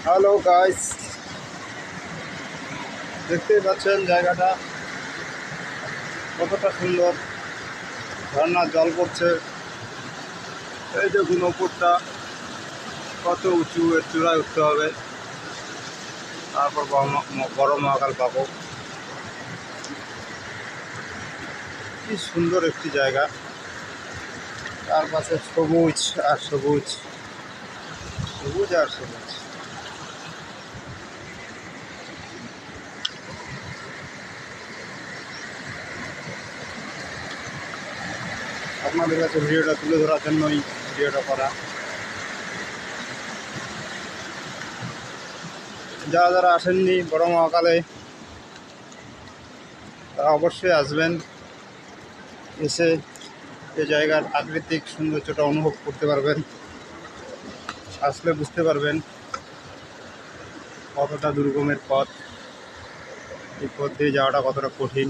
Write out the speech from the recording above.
Hello guys, দেখতেই পাচ্ছেন জায়গাটা কতটা সুন্দর। ঝর্ণার জল পড়ছে। এই দেখুন ওপরটা কত উঁচু, এর চূড়ায় উঠতে হবে, তারপর বড় মহাকাল পাবো। কি সুন্দর একটি জায়গা, তার পাশে সবুজ আর সবুজ, সবুজ আর সবুজ। আপনাদের কাছে ভিডিওটা তুলে ধরার জন্যই ভিডিওটা করা। যারা যারা আসেননি বড় মহাকালে তারা অবশ্যই আসবেন, এসে এই জায়গার প্রাকৃতিক সৌন্দর্যটা অনুভব করতে পারবেন। আসলে বুঝতে পারবেন কতটা দুর্গমের পথ, এই পথ দিয়ে যাওয়াটা কতটা কঠিন।